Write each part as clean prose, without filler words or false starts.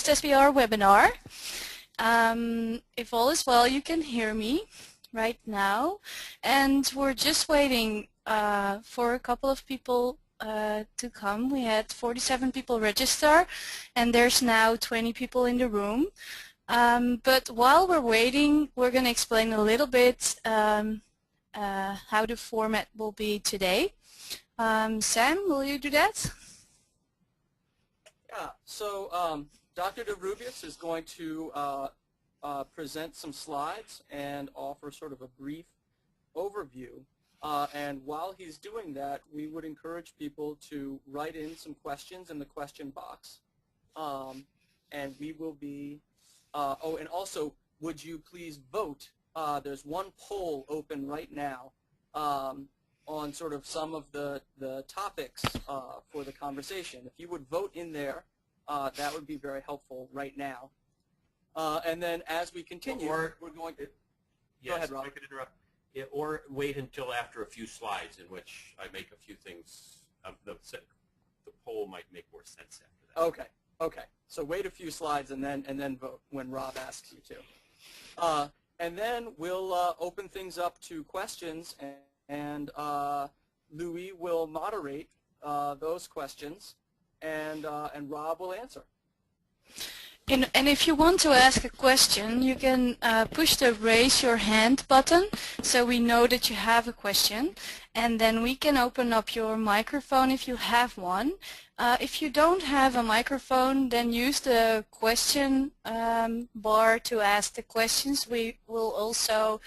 first SBR webinar. If all is well, you can hear me right now. And we're just waiting for a couple of people to come. We had 47 people register, and there's now 20 people in the room. But while we're waiting, we're going to explain a little bit how the format will be today. Sam, will you do that? Yeah, so Dr. DeRubeis is going to present some slides and offer sort of a brief overview. And while he's doing that, we would encourage people to write in some questions in the question box. And we will be, oh, and also, would you please vote? There's one poll open right now on sort of some of the topics for the conversation. If you would vote in there, that would be very helpful right now. And then as we continue, we're going to... Yes, go ahead, Rob. I could interrupt. Yeah, or wait until after a few slides in which I make a few things. The poll might make more sense after that. Okay, okay. So wait a few slides and then vote when Rob asks you to. And then we'll open things up to questions, and Louis will moderate those questions, and Rob will answer. And if you want to ask a question, you can push the raise your hand button so we know that you have a question, and then we can open up your microphone if you have one. If you don't have a microphone, then use the question bar to ask the questions. We will also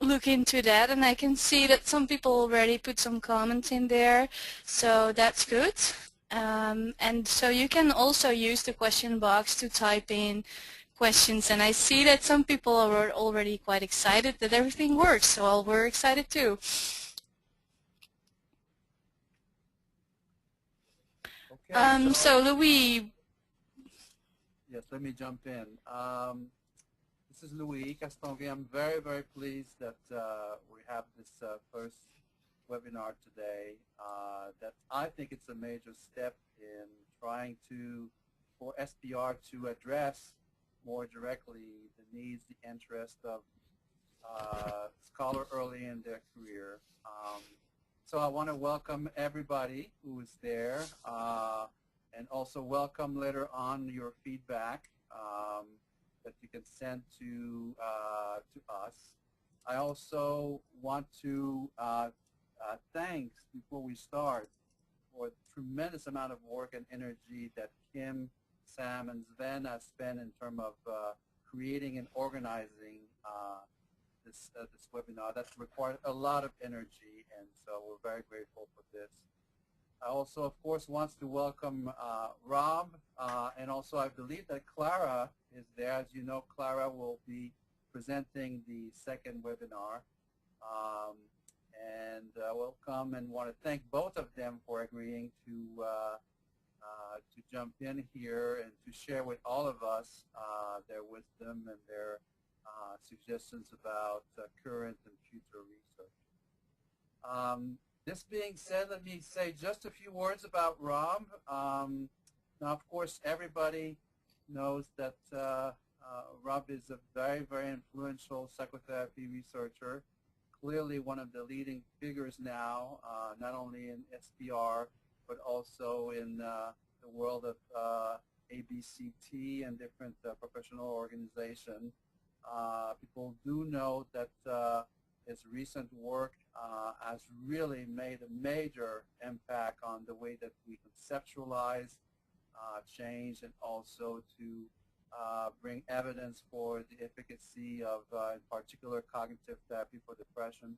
look into that, and I can see that some people already put some comments in there, so that's good. And so you can also use the question box to type in questions, and I see that some people are already quite excited that everything works, so we're excited too. Okay, so Louis. Yes, let me jump in. This is Louis Castonguay. I'm very, very pleased that we have this first webinar today. That I think it's a major step in trying for SBR to address more directly the needs, the interest of scholar early in their career. So I want to welcome everybody who is there, and also welcome later on your feedback that you can send to us. I also want to thanks before we start for the tremendous amount of work and energy that Kim, Sam, and Sven have spent in terms of creating and organizing this webinar. That's required a lot of energy, and so we're very grateful for this. I also, of course, want to welcome Rob, and also I believe that Clara is there. As you know, Clara will be presenting the second webinar. And welcome, and want to thank both of them for agreeing to jump in here and to share with all of us their wisdom and their suggestions about current and future research. This being said, let me say just a few words about Rob. Now, of course, everybody knows that Rob is a very, very influential psychotherapy researcher. Clearly one of the leading figures now, not only in SBR, but also in the world of ABCT and different professional organizations. People do know that his recent work has really made a major impact on the way that we conceptualize change, and also to bring evidence for the efficacy of, in particular, cognitive therapy for depression.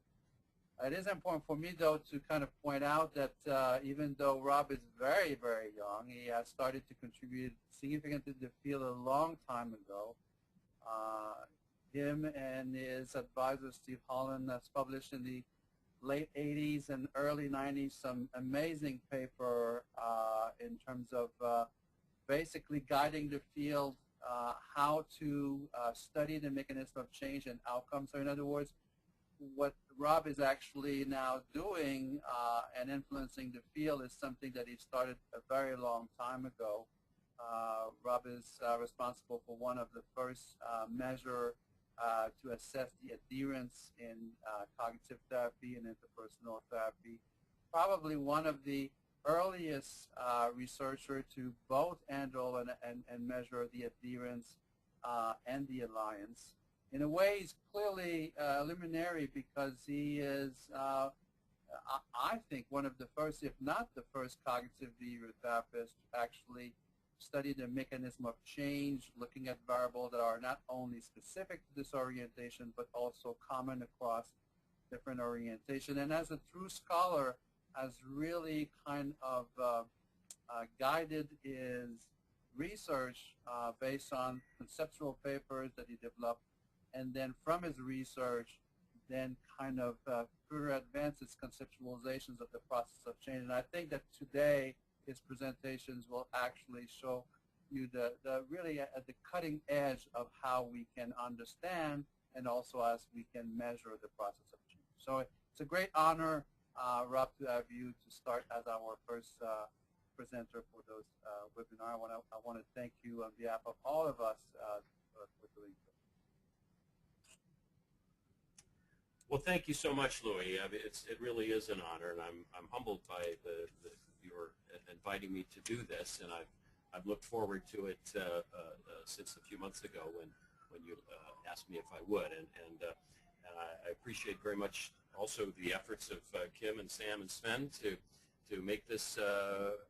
It is important for me, though, to kind of point out that even though Rob is very, very young, he has started to contribute significantly to the field a long time ago. Him and his advisor, Steve Holland, has published in the late 80s and early 90s some amazing paper in terms of basically guiding the field how to study the mechanism of change and outcomes. So in other words, what Rob is actually now doing and influencing the field is something that he started a very long time ago. Rob is responsible for one of the first measure to assess the adherence in cognitive therapy and interpersonal therapy. Probably one of the earliest researcher to both handle and measure the adherence and the alliance. In a way, he's clearly luminary because he is, I think, one of the first, if not the first, cognitive behavior therapist to actually study the mechanism of change, looking at variables that are not only specific to this orientation, but also common across different orientation. And as a true scholar, has really kind of guided his research based on conceptual papers that he developed, and then from his research, then kind of further advance his conceptualizations of the process of change. And I think that today his presentations will actually show you the really at the cutting edge of how we can understand and also as we can measure the process of change. So it's a great honor, Rob, to have you to start as our first presenter for those webinar. I want to thank you on behalf of all of us for doing so. Well, thank you so much, Louis. I mean, it really is an honor, and I'm humbled by your inviting me to do this, and I've looked forward to it since a few months ago when you asked me if I would, and I appreciate very much also the efforts of Kim and Sam and Sven to make this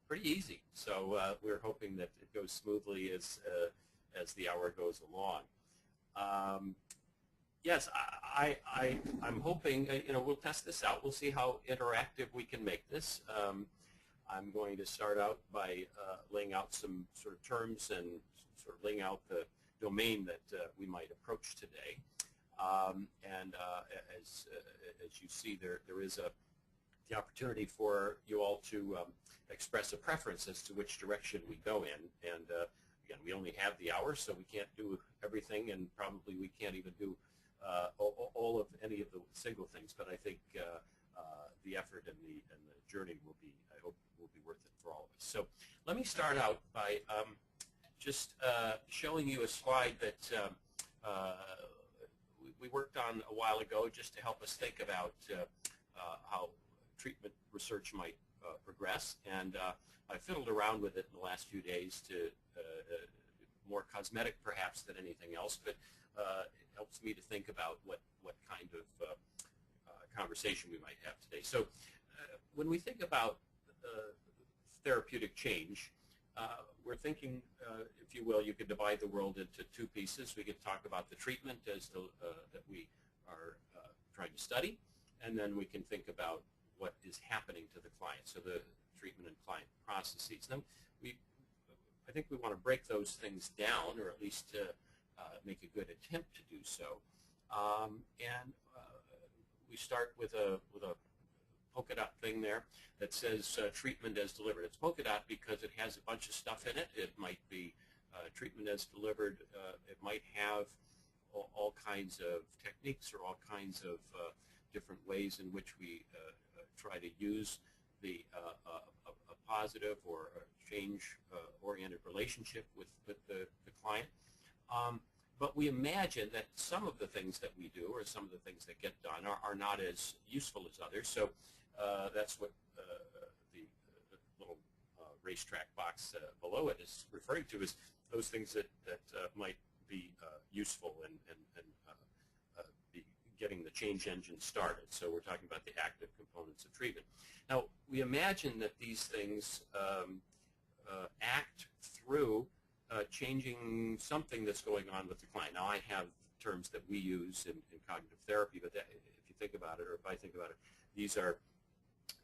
pretty easy. So we're hoping that it goes smoothly as the hour goes along. Yes, I'm hoping, we'll test this out. We'll see how interactive we can make this. I'm going to start out by laying out some sort of terms and sort of laying out the domain that we might approach today. As you see, there is the opportunity for you all to express a preference as to which direction we go in. And again, we only have the hour, so we can't do everything, and probably we can't even do all of any of the single things, but I think the effort and the journey will be, I hope, will be worth it for all of us. So let me start out by just showing you a slide that we worked on a while ago just to help us think about how treatment research might progress, and I fiddled around with it in the last few days to more cosmetic perhaps than anything else, but it helps me to think about what kind of conversation we might have today. So when we think about therapeutic change, we're thinking, if you will, you could divide the world into two pieces. We could talk about the treatment as that we are trying to study, and then we can think about what is happening to the client, so the treatment and client processes. Then I think we want to break those things down, or at least make a good attempt to do so. We start with a polka dot thing there that says treatment as delivered. It's polka dot because it has a bunch of stuff in it. It might be treatment as delivered. It might have all kinds of techniques or all kinds of different ways in which we try to use a positive or a change-oriented relationship with the client. But we imagine that some of the things that we do or some of the things that get done are not as useful as others. So that's what the little racetrack box below it is referring to, is those things that might be useful and be getting the change engine started. So we're talking about the active components of treatment. Now, we imagine that these things act through changing something that's going on with the client. Now, I have terms that we use in cognitive therapy, but if you think about it, or if I think about it, these are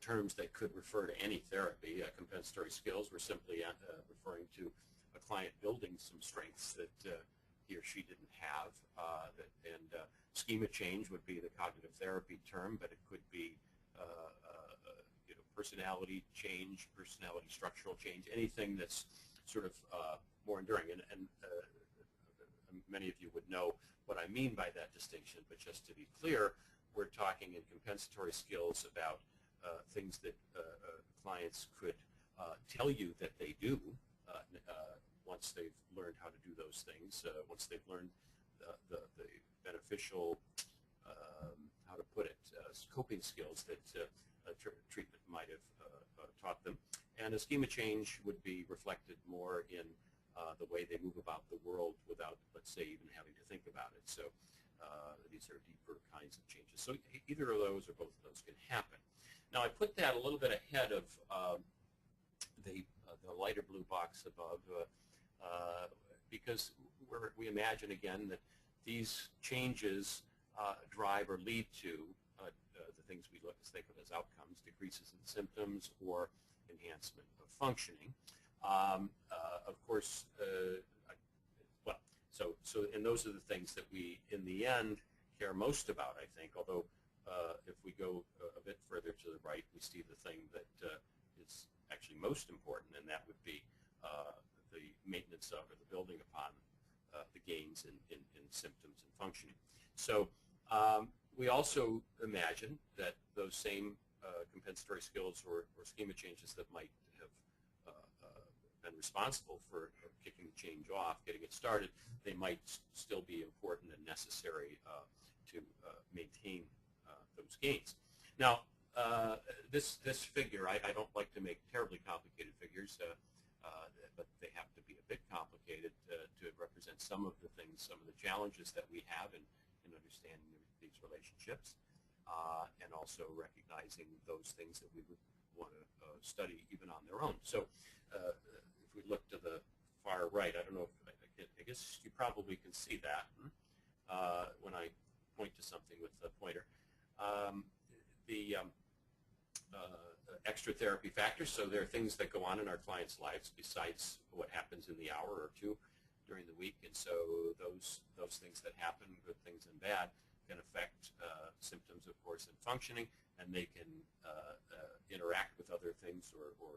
terms that could refer to any therapy. Compensatory skills, we're simply referring to a client building some strengths that he or she didn't have. Schema change would be the cognitive therapy term, but it could be personality change, personality structural change, anything that's sort of more enduring. And many of you would know what I mean by that distinction, but just to be clear, we're talking in compensatory skills about things that clients could tell you that they do once they've learned how to do those things, once they've learned the beneficial, how to put it, coping skills that treatment might have taught them. And a schema change would be reflected more in the way they move about the world without, let's say, even having to think about it. So these are deeper kinds of changes. So either of those or both of those can happen. Now I put that a little bit ahead of the lighter blue box above because we imagine again that these changes drive or lead to the things we think of as outcomes, decreases in symptoms or enhancement of functioning. Of course, and those are the things that we, in the end, care most about, I think, although if we go a bit further to the right, we see the thing that is actually most important, and that would be the maintenance of or the building upon the gains in symptoms and functioning. So we also imagine that those same compensatory skills or schema changes that might have been responsible for kicking the change off, getting it started, they might still be important and necessary to maintain those gains. Now, this figure, I don't like to make terribly complicated figures, but they have to be a bit complicated to represent some of the things, some of the challenges that we have in understanding these relationships, and also recognizing those things that we would want to study even on their own. So if we look to the far right, I don't know if I guess you probably can see that when I point to something with the pointer. The extra therapy factors, so there are things that go on in our clients' lives besides what happens in the hour or two during the week, and so those things that happen, good things and bad, can affect symptoms, of course, and functioning, and they can interact with other things or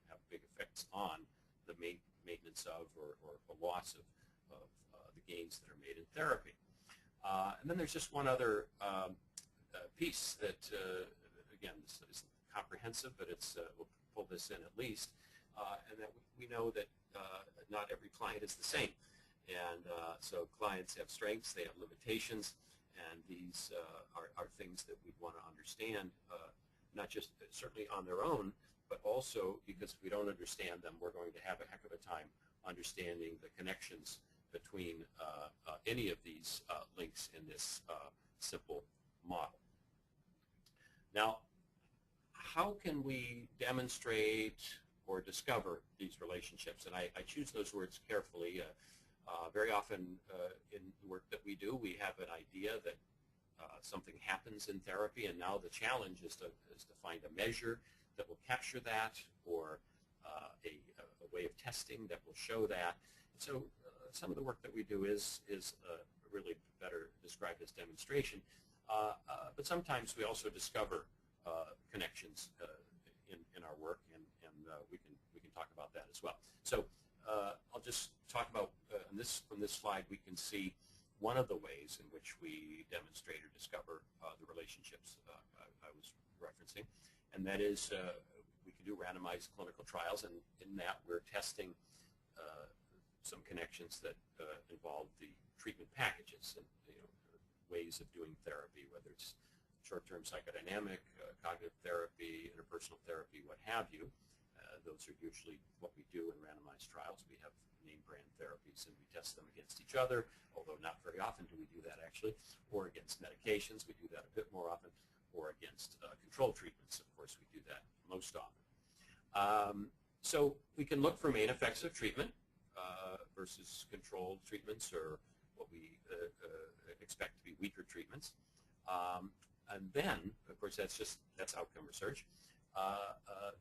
have big effects on the maintenance of or a loss of the gains that are made in therapy. And then there's just one other piece that, again, this isn't comprehensive, but it's we'll pull this in at least, and that we know that not every client is the same. And so clients have strengths, they have limitations, and these are things that we'd want to understand, not just certainly on their own, but also because if we don't understand them, we're going to have a heck of a time understanding the connections between any of these links in this simple model. Now, how can we demonstrate or discover these relationships? And I choose those words carefully. Very often in the work that we do, we have an idea that something happens in therapy, and now the challenge is to find a measure that will capture that, or a way of testing that will show that. So some of the work that we do is really better described as demonstration, but sometimes we also discover connections in our work, and we can talk about that as well. So I'll just talk about from this slide we can see one of the ways in which we demonstrate or discover the relationships I was referencing, and that is we can do randomized clinical trials, and in that we're testing some connections that involve the treatment packages and ways of doing therapy, whether it's short-term psychodynamic, cognitive therapy, interpersonal therapy, what have you. Those are usually what we do in randomized trials. We have name brand therapies and we test them against each other, although not very often do we do that actually, or against medications. We do that a bit more often, or against control treatments. Of course, we do that most often. So we can look for main effects of treatment versus controlled treatments, or what we expect to be weaker treatments. And then, of course, that's outcome research.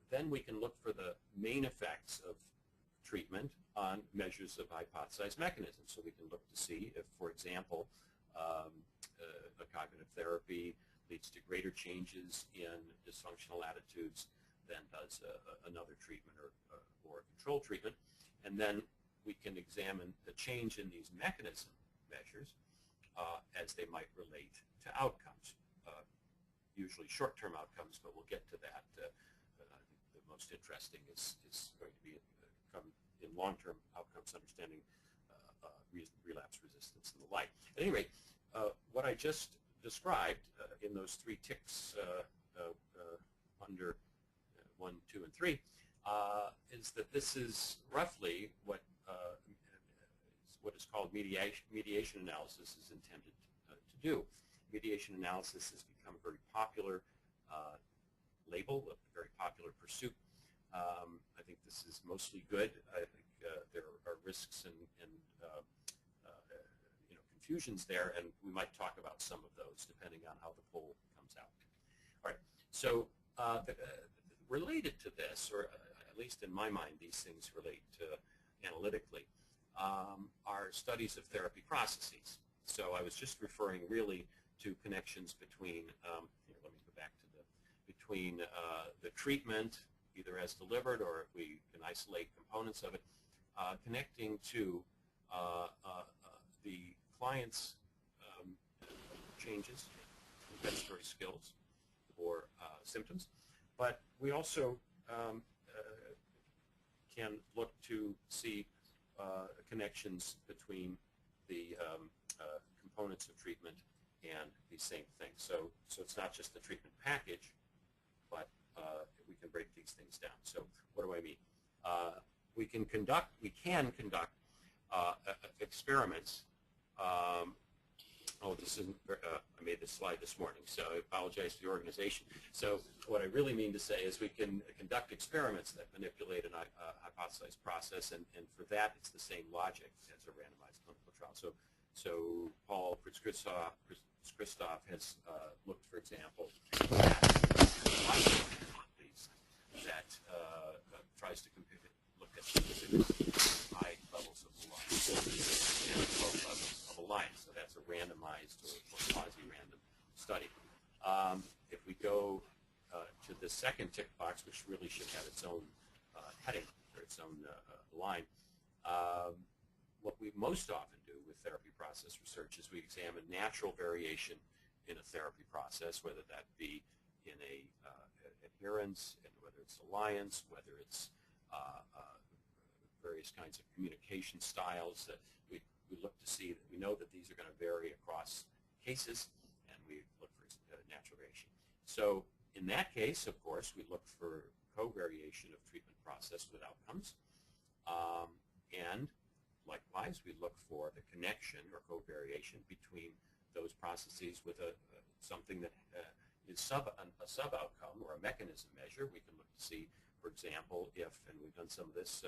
Then we can look for the main effects of treatment on measures of hypothesized mechanisms. So we can look to see if, for example, a cognitive therapy leads to greater changes in dysfunctional attitudes than does another treatment or a control treatment. And then we can examine the change in these mechanism measures as they might relate to outcomes. usually short-term outcomes, but we'll get to that. I think the most interesting is going to be come in long-term outcomes, understanding relapse resistance and the like. At any rate, what I just described in those three ticks under 1, 2, and 3 is that this is roughly what is called mediation analysis is intended to do. Mediation analysis has become a very popular label, a very popular pursuit. I think this is mostly good. I think there are risks and confusions there, and we might talk about some of those depending on how the poll comes out. All right, so related to this, or at least in my mind, these things relate analytically, are studies of therapy processes. So I was just referring really to connections between, here, let me go back to between the treatment, either as delivered or if we can isolate components of it, connecting to the client's changes, compensatory skills, or symptoms. But we also can look to see connections between the components of treatment and these same things. So it's not just the treatment package, but we can break these things down. So what do I mean? We can conduct experiments. Oh, this isn't, I made this slide this morning, so I apologize to the organization. So what I really mean to say is we can conduct experiments that manipulate a hypothesized process, and for that it's the same logic as a randomized clinical trial. So Paul Christoph has looked, for example, at that tries to look at high levels of the line and low levels of a line. So that's a randomized or quasi-random study. If we go to the second tick box, which really should have its own heading or its own line, what we most often do with therapy process research is we examine natural variation in a therapy process, whether that be in a adherence, and whether it's alliance, whether it's various kinds of communication styles that we look to see that we know that these are going to vary across cases, and we look for natural variation. So in that case, of course, we look for covariation of treatment process with outcomes, and likewise, we look for the connection or covariation between those processes with something that is a sub-outcome or a mechanism measure. We can look to see, for example, if, and we've done some of this,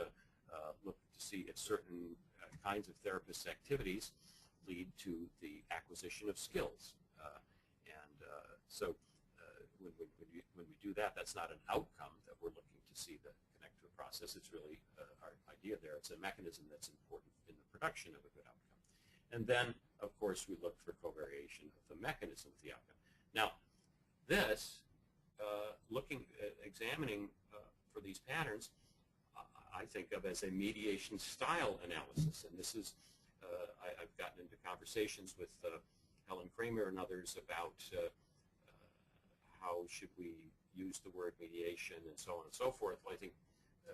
look to see if certain kinds of therapist activities lead to the acquisition of skills. So when we do that, that's not an outcome that we're looking to see that connect to a process. It's really our idea there. It's a mechanism that's important in the production of a good outcome. And then, of course, we look for covariation of the mechanism of the outcome. Now, this, examining for these patterns, I think of as a mediation style analysis. And this is, I've gotten into conversations with Helen Kramer and others about how should we use the word mediation and so on and so forth. Well, I think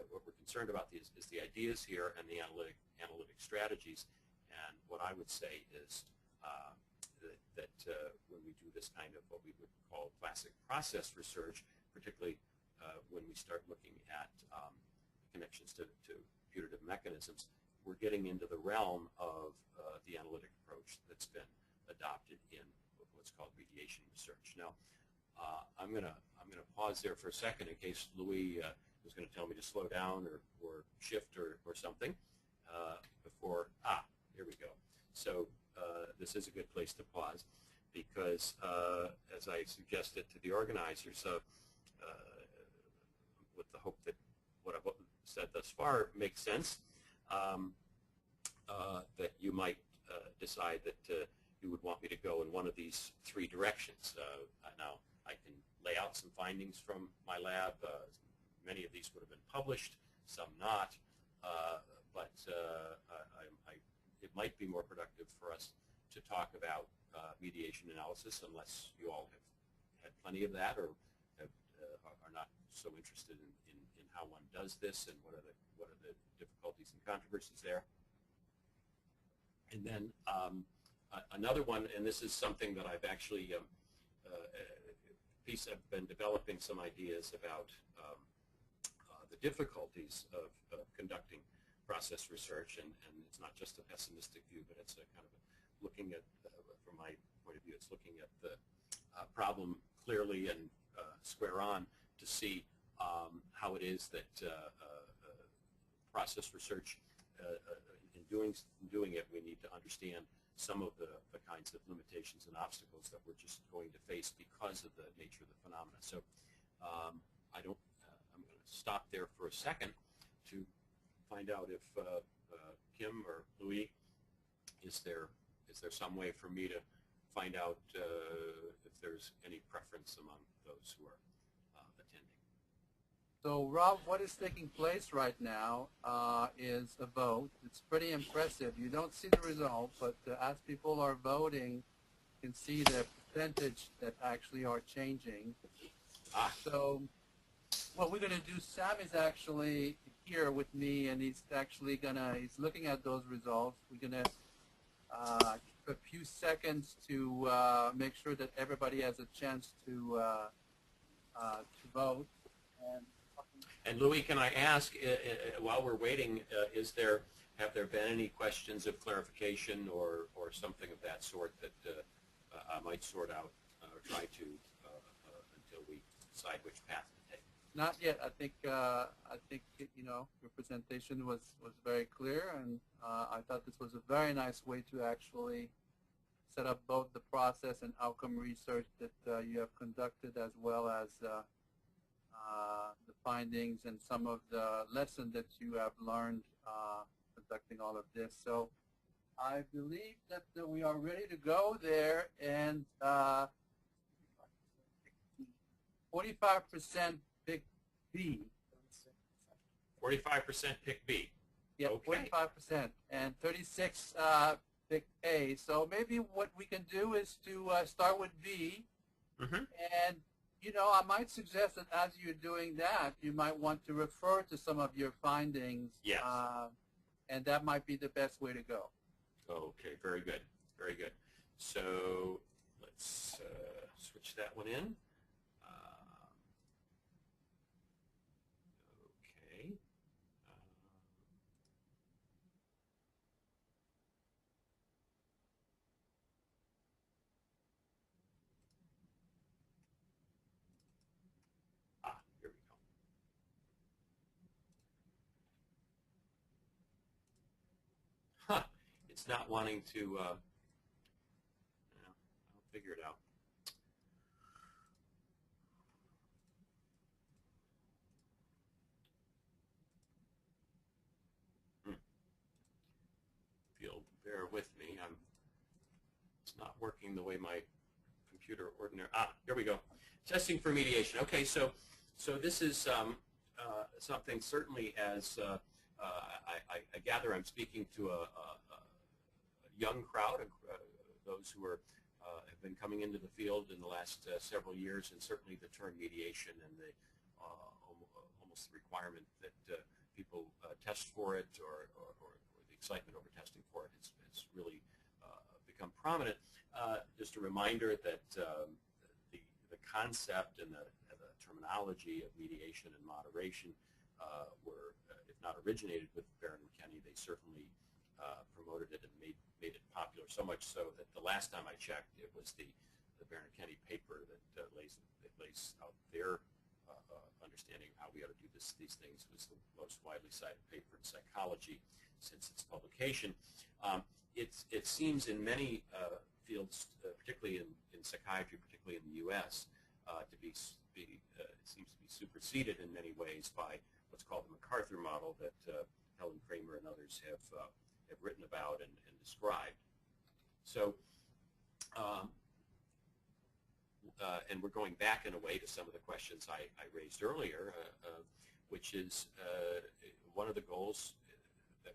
what we're concerned about is the ideas here and the analytic strategies. And what I would say is that when we do this kind of what we would call classic process research, particularly when we start looking at connections to putative mechanisms, we're getting into the realm of the analytic approach that's been adopted in what's called mediation research. Now, I'm going to pause there for a second in case Louis was going to tell me to slow down or shift or something before. Here we go. So this is a good place to pause because, as I suggested to the organizers, with the hope that what I've said thus far makes sense, that you might decide that you would want me to go in one of these three directions. Now, I can lay out some findings from my lab. Many of these would have been published, some not, but it might be more productive for us to talk about mediation analysis unless you all have had plenty of that, or are not so interested in how one does this and what are the difficulties and controversies there. And then another one, and this is something that I've actually I've been developing some ideas about the difficulties of conducting process research, and it's not just a pessimistic view, but it's a kind of looking at, from my point of view, it's looking at the problem clearly and square on to see how it is that process research, in doing it, we need to understand some of the kinds of limitations and obstacles that we're just going to face because of the nature of the phenomena. So I'm going to stop there for a second to find out if Kim or Louis, is there some way for me to find out if there's any preference among those who are attending? So, Rob, what is taking place right now is a vote. It's pretty impressive. You don't see the result, but as people are voting, you can see the percentage that actually are changing. So what we're going to do, Sam is actually here with me, and he's looking at those results. We're going to give a few seconds to make sure that everybody has a chance to vote. And Louis, can I ask, while we're waiting, have there been any questions of clarification or something of that sort that I might sort out or try to until we decide which path to take? Not yet. I think your presentation was very clear, and I thought this was a very nice way to actually set up both the process and outcome research that you have conducted, as well as the findings and some of the lessons that you have learned conducting all of this. So I believe that we are ready to go there, and 45% pick B. 45% pick B. Yeah, okay. 45%, and 36 pick A. So maybe what we can do is to start with B, and I might suggest that as you're doing that, you might want to refer to some of your findings. Yes. And that might be the best way to go. Okay, very good, very good. So let's switch that one in. Okay. Here we go. Huh. It's not wanting to, I'll figure it out. If you'll bear with me, it's not working the way my computer ordinary. Here we go. Testing for mediation. Okay, so this is something certainly as I gather I'm speaking to a young crowd, those who are have been coming into the field in the last several years, and certainly the term mediation and the almost the requirement that people test for it, or the excitement over testing for it has really become prominent. Just a reminder that the concept and the terminology of mediation and moderation were, if not originated with Barron and Kenny, they certainly promoted it and made it popular, so much so that the last time I checked, it was the Barron and Kenny paper that lays out their understanding of how we ought to do these things. It was the most widely cited paper in psychology since its publication. It seems in many fields, particularly in psychiatry, particularly in the U.S., it seems to be superseded in many ways by what's called the MacArthur model that Helen Kramer and others have written about and described. So, and we're going back in a way to some of the questions I raised earlier, which is one of the goals that,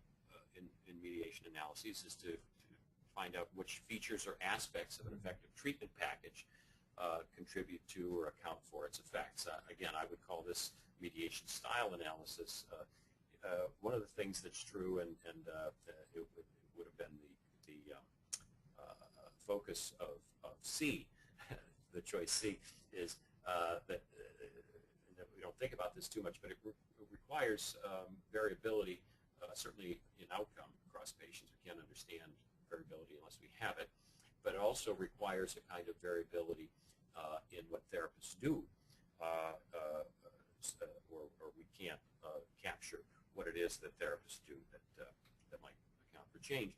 in mediation analyses is to find out which features or aspects of an effective treatment package contribute to or account for its effects. Again, I would call this mediation style analysis. One of the things that's true, and it would have been the focus of C, the choice C, is that we don't think about this too much, but it requires variability, certainly in outcome across patients. We can't understand variability unless we have it, but it also requires a kind of variability in what therapists do, or we can't capture what it is that therapists do that might account for change.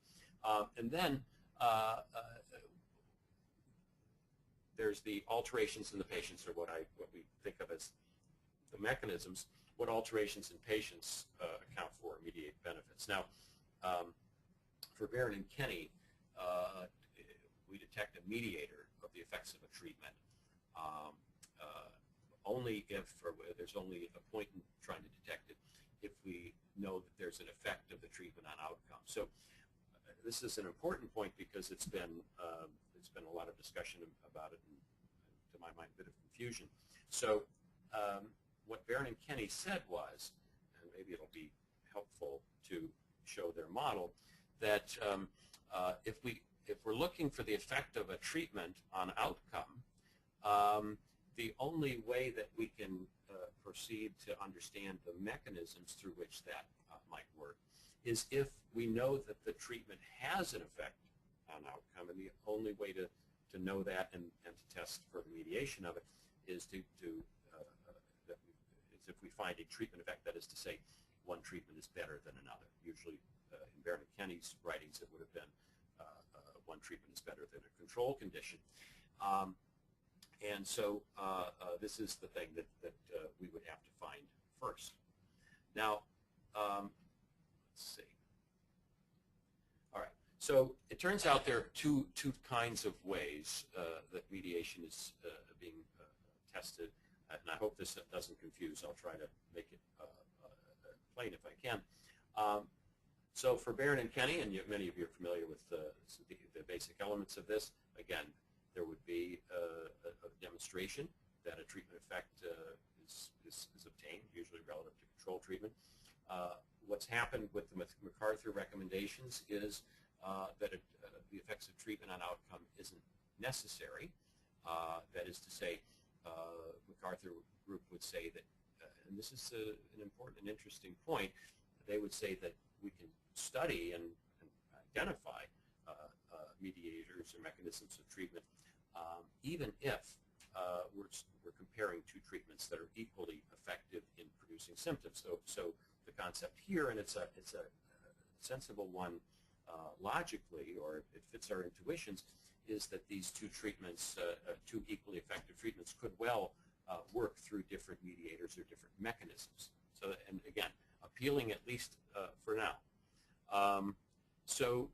And then there's the alterations in the patients, or what we think of as the mechanisms, what alterations in patients account for or mediate benefits. Now, for Barron and Kenny, we detect a mediator of the effects of a treatment only if, or there's only a point in trying to detect it, if we know that there's an effect of the treatment on outcome. So this is an important point because it's been a lot of discussion about it, and to my mind, a bit of confusion. So what Barron and Kenny said was, and maybe it'll be helpful to show their model, that if we're looking for the effect of a treatment on outcome, the only way that we can proceed to understand the mechanisms through which that might work is if we know that the treatment has an effect on outcome, and the only way to know that and to test for the mediation of it is if we find a treatment effect, that is to say, one treatment is better than another. Usually, in Barron and Kenny's writings, it would have been one treatment is better than a control condition. And so this is the thing that we would have to find first. Now, let's see. All right. So it turns out there are two kinds of ways that mediation is being tested, and I hope this doesn't confuse. I'll try to make it plain if I can. So for Barron and Kenny, and many of you are familiar with the basic elements of this, again, there would be a demonstration that a treatment effect is obtained, usually relative to control treatment. What's happened with the MacArthur recommendations is that the effects of treatment on outcome isn't necessary. That is to say, MacArthur group would say that, and this is an important and interesting point, they would say that we can study and identify mediators or mechanisms of treatment even if we're comparing two treatments that are equally effective in producing symptoms. So the concept here, and it's a sensible one logically, or it fits our intuitions, is that these two treatments, two equally effective treatments, could well work through different mediators or different mechanisms. So, and again, appealing at least for now. So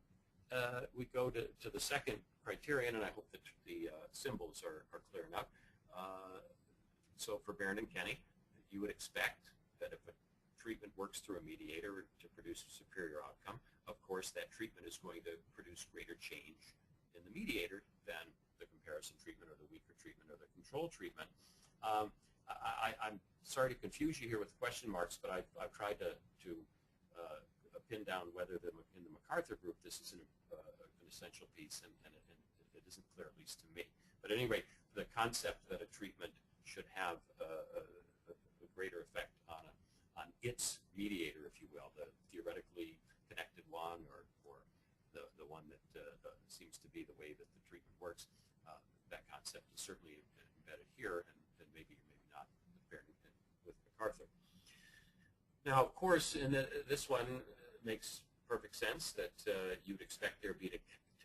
we go to the second criterion, and I hope that the symbols are clear enough. So for Barron and Kenny, you would expect that if a treatment works through a mediator to produce a superior outcome, of course that treatment is going to produce greater change in the mediator than the comparison treatment or the weaker treatment or the control treatment. I'm sorry to confuse you here with question marks, but I've tried to pin down whether in the MacArthur group this is an essential piece, and it isn't clear, at least to me. But at any rate, the concept that a treatment should have a greater effect on its mediator, if you will, the theoretically connected one, or the one that seems to be the way that the treatment works, that concept is certainly embedded here, and maybe not with MacArthur. Now, of course, in this one makes perfect sense that you'd expect there to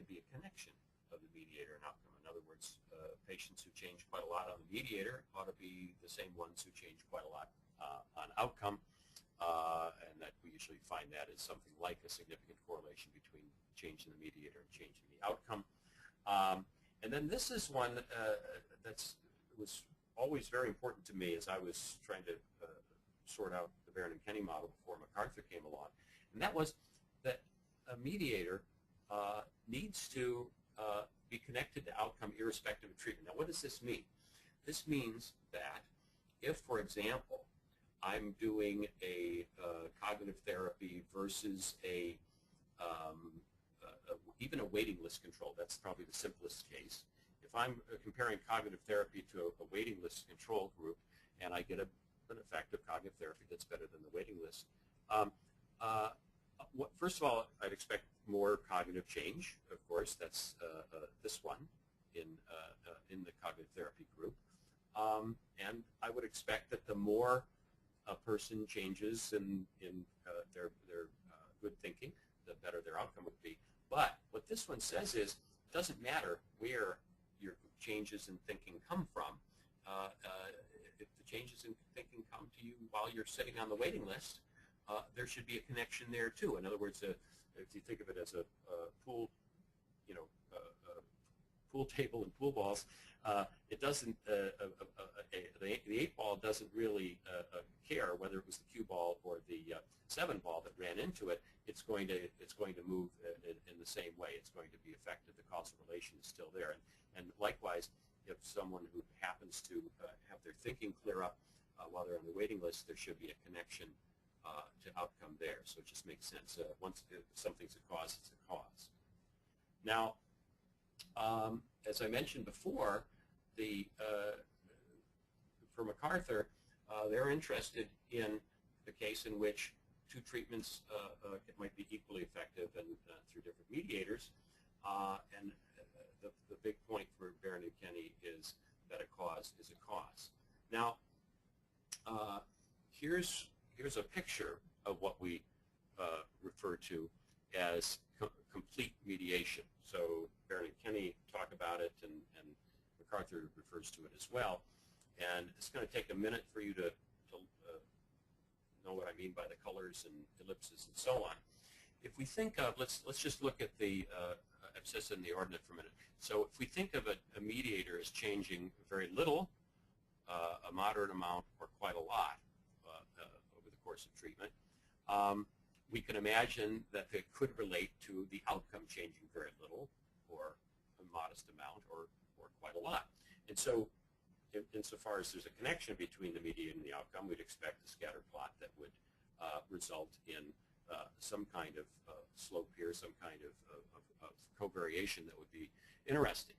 be a connection of the mediator and outcome. In other words, patients who change quite a lot on the mediator ought to be the same ones who change quite a lot on outcome, and that we usually find that as something like a significant correlation between change in the mediator and change in the outcome. And then this is one that was always very important to me as I was trying to sort out the Barron and Kenny model before MacArthur came along, and that was that a mediator needs to be connected to outcome irrespective of treatment. Now, what does this mean? This means that if, for example, I'm doing a cognitive therapy versus even a waiting list control, that's probably the simplest case. If I'm comparing cognitive therapy to a waiting list control group, and I get an effective cognitive therapy that's better than the waiting list, first of all, I'd expect more cognitive change. Of course, that's this one in the cognitive therapy group. And I would expect that the more a person changes in their good thinking, the better their outcome would be. But what this one says is, it doesn't matter where your changes in thinking come from. If the changes in thinking come to you while you're sitting on the waiting list, there should be a connection there too. In other words, if you think of it as a pool, pool table and pool balls, it doesn't. The 8-ball doesn't really care whether it was the cue ball or the 7-ball that ran into it. It's going to move in the same way. It's going to be effective. The causal relation is still there. And likewise, if someone who happens to have their thinking clear up while they're on the waiting list, there should be a connection to outcome there. So it just makes sense. Once something's a cause, it's a cause. Now, as I mentioned before, for MacArthur, they're interested in the case in which two treatments might be equally effective and through different mediators. And the big point for Barron and Kenny is that a cause is a cause. Now, here's a picture of what we refer to as complete mediation. So Barron and Kenny talk about it, and MacArthur refers to it as well. And it's going to take a minute for you to know what I mean by the colors and ellipses and so on. If we think of, let's just look at the abscissa and the ordinate for a minute. So if we think of a mediator as changing very little, a moderate amount, or quite a lot over the course of treatment, we can imagine that they could relate to the outcome changing very little, or a modest amount, or quite a lot. And so insofar as there's a connection between the mediator and the outcome, we'd expect a scatter plot that would result in some kind of slope here, some kind of covariation that would be interesting.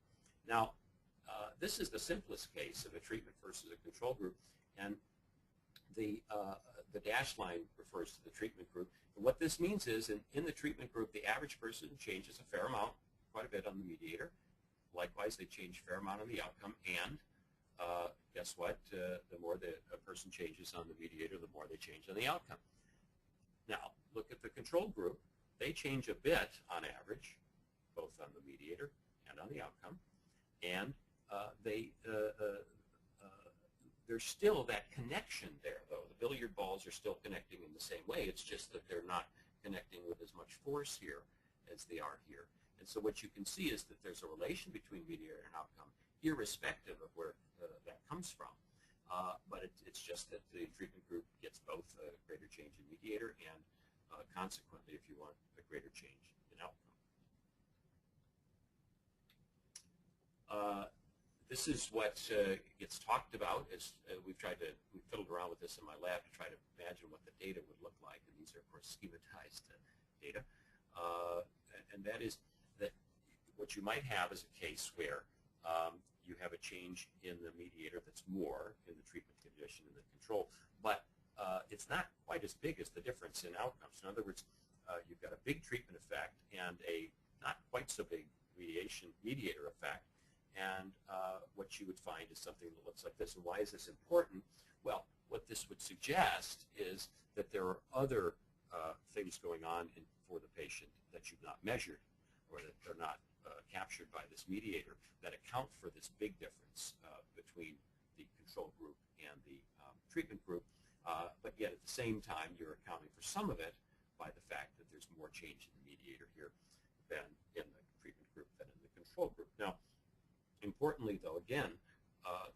Now, this is the simplest case of a treatment versus a control group, and the dashed line refers to the treatment group. And what this means is, in the treatment group, the average person changes a fair amount, quite a bit on the mediator. Likewise, they change a fair amount on the outcome, and guess what? The more a person changes on the mediator, the more they change on the outcome. Now, look at the control group. They change a bit on average, both on the mediator and on the outcome, and there's still that connection there, though. The billiard balls are still connecting in the same way. It's just that they're not connecting with as much force here as they are here. And so what you can see is that there's a relation between mediator and outcome, irrespective of where that comes from. But it's just that the treatment group gets both a greater change in mediator and, consequently, if you want, a greater change in outcome. This is what gets talked about as we fiddled around with this in my lab to try to imagine what the data would look like. And these are, of course, schematized data. And that is that what you might have is a case where you have a change in the mediator that's more in the treatment condition and the control, but it's not quite as big as the difference in outcomes. In other words, you've got a big treatment effect and a not quite so big mediator effect, and what you would find is something that looks like this. And why is this important? Well, what this would suggest is that there are other things going on for the patient that you've not measured, or that are not captured by this mediator, that account for this big difference between the control group and the treatment group, but yet at the same time you're accounting for some of it by the fact that there's more change in the mediator here than in the treatment group than in the control group. Now, importantly though, again,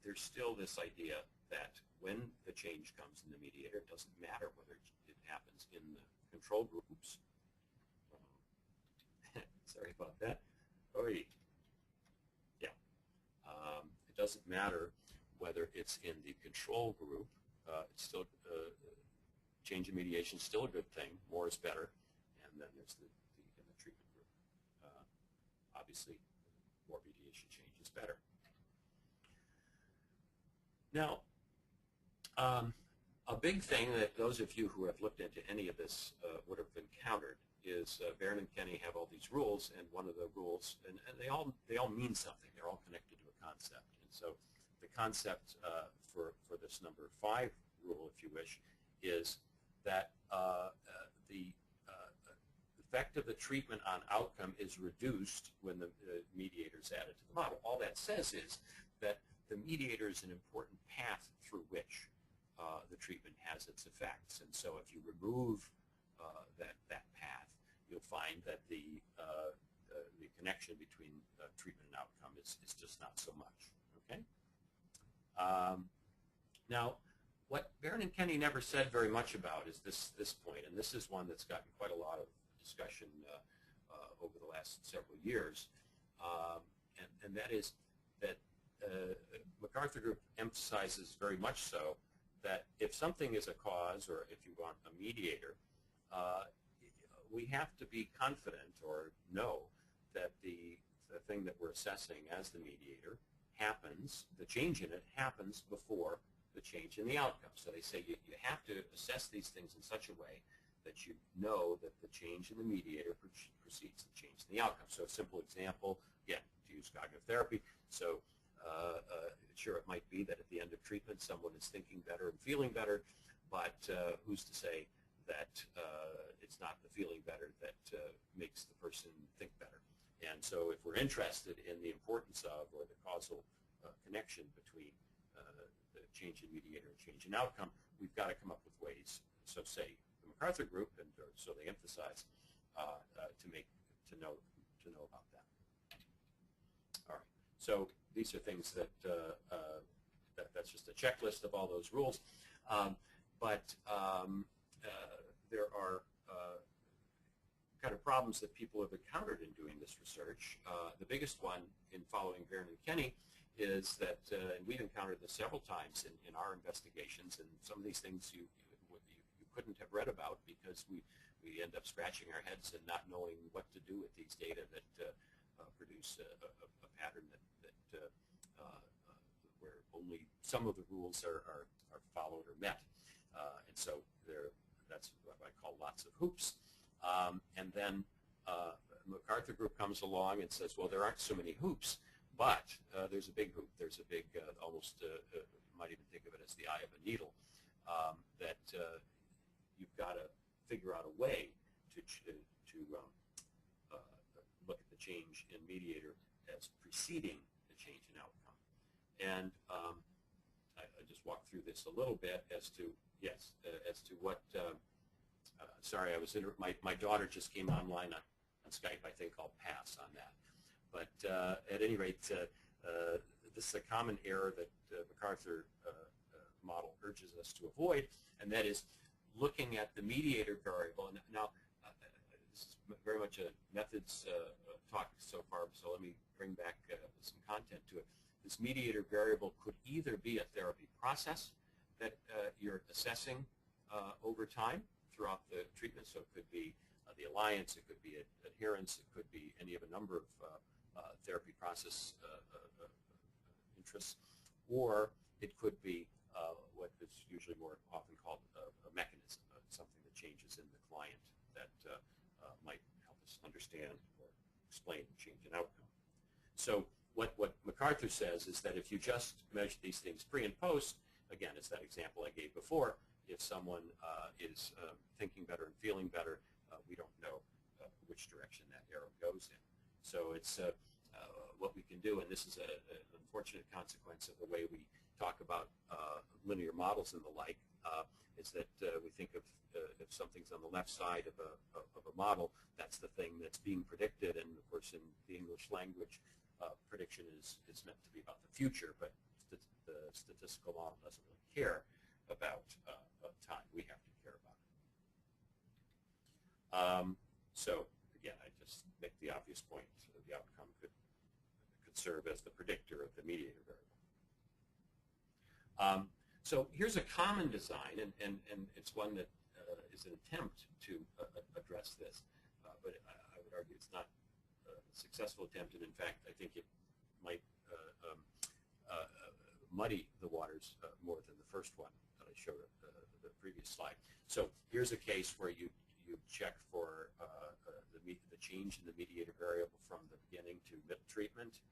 there's still this idea that when the change comes in the mediator, it doesn't matter whether it happens in the control groups. Sorry about that. Oy. doesn't matter whether it's in the control group. It's still change in mediation is still a good thing. More is better. And then there's in the treatment group. Obviously, more mediation change is better. Now, a big thing that those of you who have looked into any of this would have encountered is Baron and Kenny have all these rules, and one of the rules, and they all mean something. They're all connected to a concept. And so the concept for this number 5 rule, if you wish, is that the effect of the treatment on outcome is reduced when the mediator is added to the model. All that says is that the mediator is an important path through which the treatment has its effects. And so if you remove that path, you'll find that the connection between treatment and outcome is just not so much. Okay. Now, what Baron and Kenny never said very much about is this point, and this is one that's gotten quite a lot of discussion over the last several years, and that is that MacArthur Group emphasizes very much so that if something is a cause, or if you want a mediator, we have to be confident or know that the thing that we're assessing as the mediator happens, the change in it happens before the change in the outcome. So they say you have to assess these things in such a way that you know that the change in the mediator precedes the change in the outcome. So a simple example, again, to use cognitive therapy. So sure, it might be that at the end of treatment someone is thinking better and feeling better, but who's to say that it's not the feeling better that makes the person think better. And so if we're interested in the importance of, or the causal connection between the change in mediator and change in outcome, we've got to come up with ways. So say the MacArthur Group, and so they emphasize to know about that. All right. So these are things that that's just a checklist of all those rules. But there are kind of problems that people have encountered in doing this research. The biggest one in following Baron and Kenny is that, and we've encountered this several times in our investigations, and some of these things you couldn't have read about because we end up scratching our heads and not knowing what to do with these data that produce a pattern that where only some of the rules are followed or met. And so that's what I call lots of hoops. And then MacArthur Group comes along and says, well, there aren't so many hoops, but there's a big hoop. There's a big, almost, you might even think of it as the eye of a needle, that you've got to figure out a way to look at the change in mediator as preceding the change in outcome. And I just walked through this a little bit as to, yes, as to what, sorry, I was my daughter just came online on Skype. I think I'll pass on that. But at any rate, this is a common error that MacArthur model urges us to avoid, and that is looking at the mediator variable. And now, this is very much a methods talk so far, so let me bring back some content to it. This mediator variable could either be a therapy process that you're assessing over time throughout the treatment, so it could be the alliance, it could be adherence, it could be any of a number of therapy process interests, or it could be what is usually more often called a mechanism, something that changes in the client that might help us understand or explain the change in outcome. So what MacArthur says is that if you just measure these things pre and post, again, it's that example I gave before, if someone is thinking better and feeling better, we don't know which direction that arrow goes in. So it's what we can do, and this is an unfortunate consequence of the way we talk about linear models and the like, is that we think of if something's on the left side of a model, that's the thing that's being predicted, and of course in the English language, prediction is meant to be about the future, but the statistical model doesn't really care about time. We have to care about it. So again, I just make the obvious point. The outcome could serve as the predictor of the mediator variable. So here's a common design, and it's one that is an attempt to address this, but I would argue it's not a successful attempt, and in fact, I think it might muddy the waters more than the first one that I showed the previous slide. So here's a case where you check for the change in the mediator variable from the beginning to middle treatment,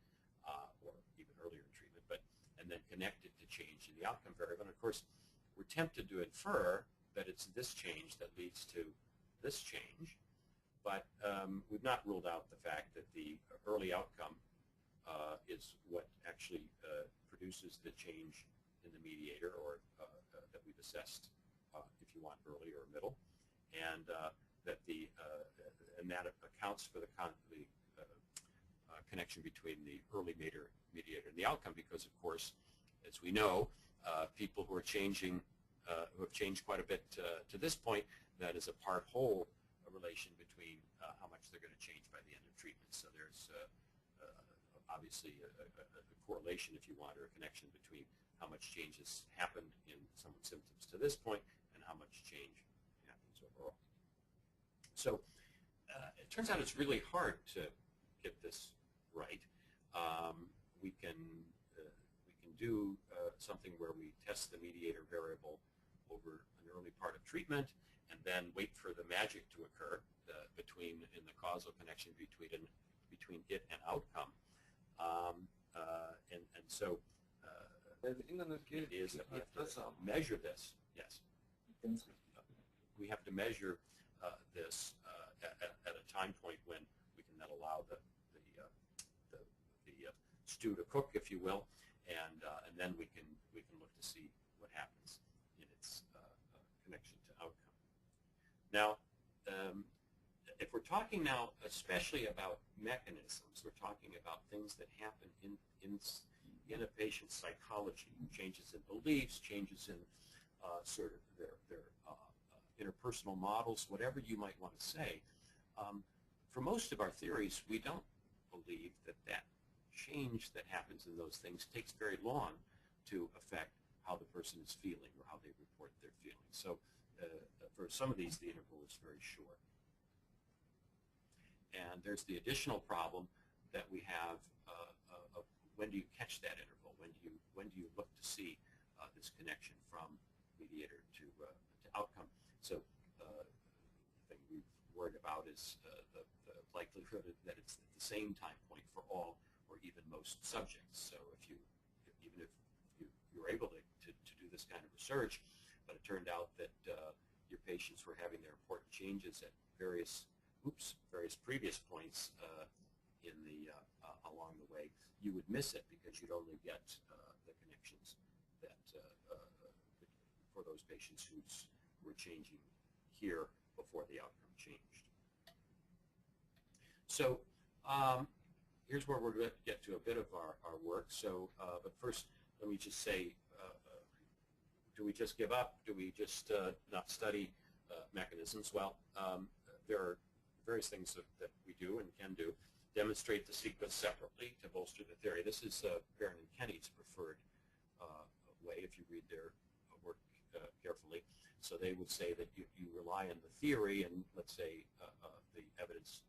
or even earlier in treatment, and then connect it to change in the outcome variable. And of course, we're tempted to infer that it's this change that leads to this change, but we've not ruled out the fact that the early outcome is what actually produces the change in the mediator, or that we've assessed, if you want, early or middle, and that accounts for the connection between the early mediator and the outcome, because of course, as we know, people who are changing, who have changed quite a bit to this point, that is a part-whole relation between how much they're going to change by the end of treatment. So there's obviously a correlation, if you want, or a connection between how much change has happened in someone's symptoms to this point and how much change happens overall. So it turns out it's really hard to get this right. We can do something where we test the mediator variable over an early part of treatment, and then wait for the magic to occur in the causal connection between it and outcome. And so it is that we have to measure this. Yes, we have to measure this at a time point when we can then allow the stew to cook, if you will, and then we can look to see what happens in its connection to outcome. Now, if we're talking now especially about mechanisms, we're talking about things that happen in a patient's psychology, changes in beliefs, changes in sort of their interpersonal models, whatever you might want to say. For most of our theories, we don't believe that change that happens in those things takes very long to affect how the person is feeling or how they report their feelings. So for some of these, the interval is very short. And there's the additional problem that we have of when do you catch that interval? When do you look to see this connection from mediator to outcome? So the thing we've worried about is the likelihood that it's at the same time point for all or even most subjects. So even if you were able to do this kind of research, but it turned out that your patients were having their important changes at various previous points in the along the way, you would miss it because you'd only get the connections that for those patients who were changing here before the outcome changed. So here's where we're going to get to a bit of our work. So, but first, let me just say, do we just give up? Do we just not study mechanisms? Well, there are various things that we do and can do. Demonstrate the sequence separately to bolster the theory. This is Perrin and Kenny's preferred way if you read their work carefully. So they would say that you rely on the theory and, let's say, the evidence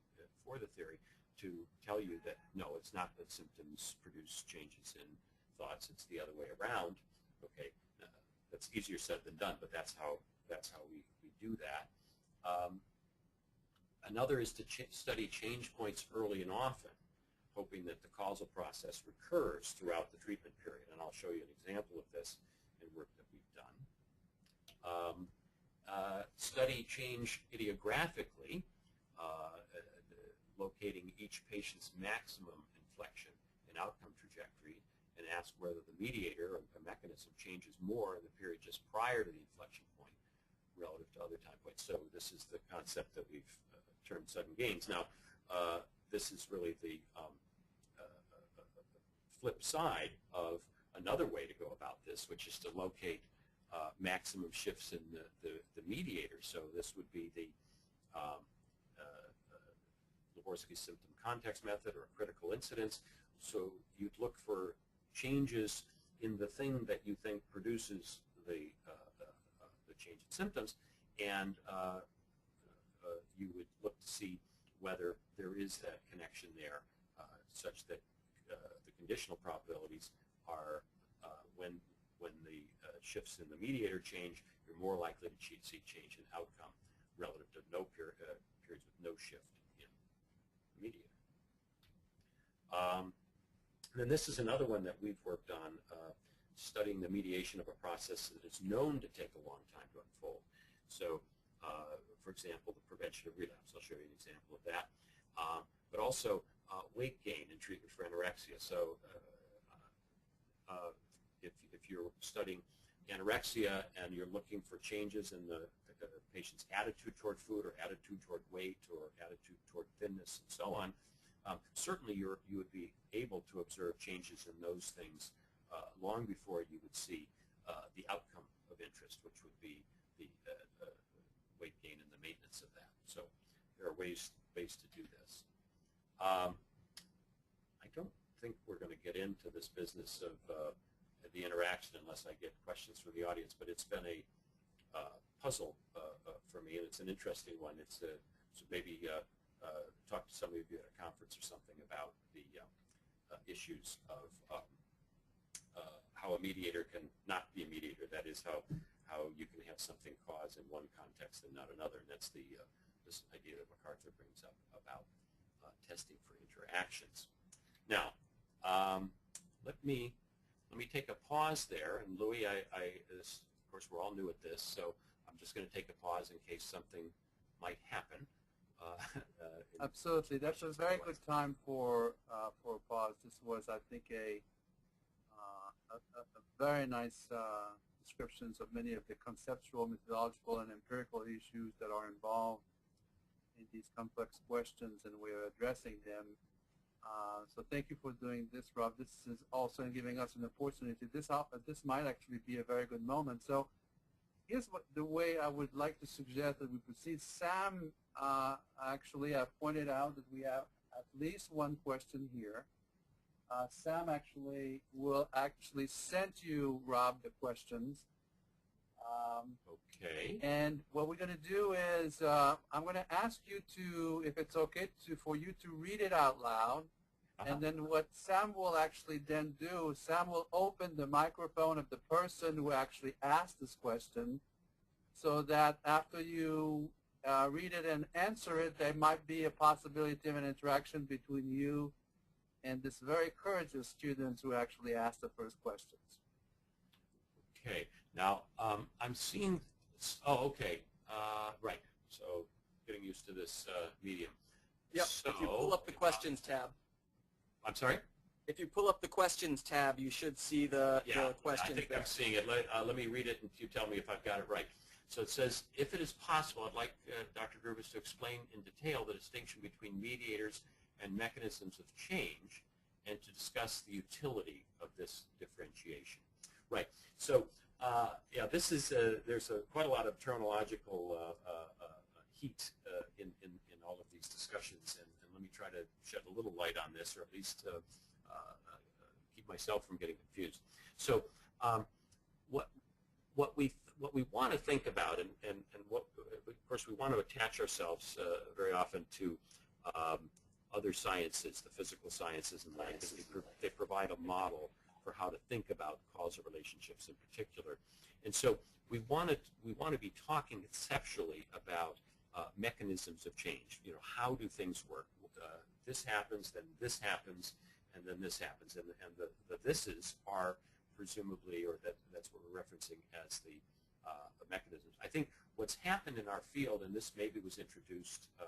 for the theory to tell you that, no, it's not that symptoms produce changes in thoughts, it's the other way around. Okay, that's easier said than done, but that's how we do that. Another is to study change points early and often, hoping that the causal process recurs throughout the treatment period. And I'll show you an example of this in work that we've done. Study change idiographically, locating each patient's maximum inflection and outcome trajectory, and ask whether the mediator or the mechanism changes more in the period just prior to the inflection point relative to other time points. So this is the concept that we've termed sudden gains. Now, this is really the flip side of another way to go about this, which is to locate maximum shifts in the mediator. So this would be the Jaworski symptom context method or critical incidence. So you'd look for changes in the thing that you think produces the change in symptoms, and you would look to see whether there is that connection there, such that the conditional probabilities are when the shifts in the mediator change, you're more likely to see change in outcome relative to periods with no shift in the mediator. Then this is another one that we've worked on, studying the mediation of a process that is known to take a long time to unfold. So, for example, the prevention of relapse. I'll show you an example of that. But also weight gain in treatment for anorexia. So if you're studying anorexia and you're looking for changes in the patient's attitude toward food or attitude toward weight or attitude toward thinness and so on, certainly you would be able to observe changes in those things long before you would see the outcome of interest, which would be the weight gain and the maintenance of that. So there are ways to do this. I don't think we're going to get into this business of the interaction unless I get questions from the audience, but it's been a puzzle for me, and it's an interesting one. It's so maybe talk to some of you at a conference or something about the issues of how a mediator can not be a mediator. That is, how you can have something cause in one context and not another. And that's the this idea that MacArthur brings up about testing for interactions. Now, let me take a pause there. And Louis, of course, we're all new at this, so I'm just going to take a pause in case something might happen. Absolutely, that's a very good time for a pause. This was, I think, a very nice descriptions of many of the conceptual, methodological, and empirical issues that are involved in these complex questions, and we're addressing them. So thank you for doing this, Rob. This is also giving us an opportunity. This might actually be a very good moment. So here's the way I would like to suggest that we proceed. Sam, actually, I've pointed out that we have at least one question here. Sam will send you, Rob, the questions. Okay. And what we're going to do is I'm going to ask you to, if it's okay, for you to read it out loud. And then what Sam will actually then do, Sam will open the microphone of the person who actually asked this question, so that after you read it and answer it, there might be a possibility of an interaction between you and this very courageous student who actually asked the first questions. Okay. Now, I'm seeing, okay, right. So getting used to this medium. Yep, So, if you pull up the questions tab. I'm sorry? If you pull up the questions tab, you should see the questions I think there. I'm seeing it. Let me read it and you tell me if I've got it right. So it says, if it is possible, I'd like Dr. DeRubeis to explain in detail the distinction between mediators and mechanisms of change and to discuss the utility of this differentiation. Right. So, yeah, this is, there's quite a lot of terminological heat in all of these discussions, and let me try to shed a little light on this, or at least keep myself from getting confused. So what we want to think about, and what, of course, we want to attach ourselves very often to other sciences, the physical sciences, and because they provide a model for how to think about causal relationships in particular. And so we want to be talking conceptually about mechanisms of change. You know, how do things work? This happens, then this happens, and then this happens. And the thises are presumably, or that's what we're referencing as the mechanisms. I think what's happened in our field, and this maybe was introduced, I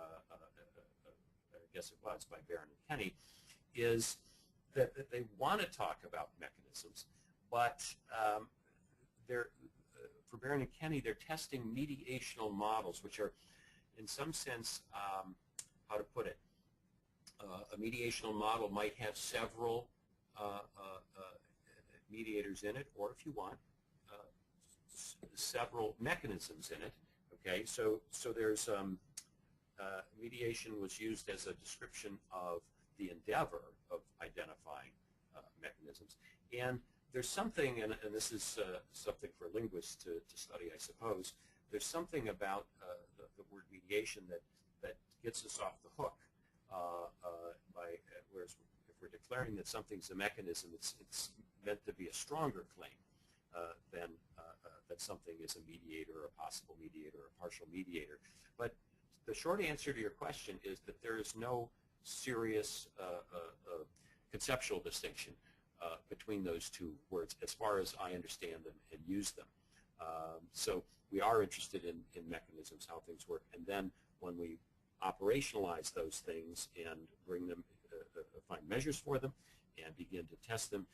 guess it was, by Baron and Kenny, is that they want to talk about mechanisms, but for Baron and Kenny, they're testing mediational models, which are, in some sense, how to put it, a mediational model might have several mediators in it, or if you want, several mechanisms in it. Okay, so there's mediation was used as a description of the endeavor of identifying mechanisms, and there's something, and this is something for linguists to study, I suppose. There's something about the word mediation that gets us off the hook. Whereas if we're declaring that something's a mechanism, it's meant to be a stronger claim than that something is a mediator, or a possible mediator, or a partial mediator. But the short answer to your question is that there is no serious conceptual distinction between those two words, as far as I understand them and use them. So we are interested in mechanisms, how things work, and then when we operationalize those things and bring them, find measures for them, and begin to test them,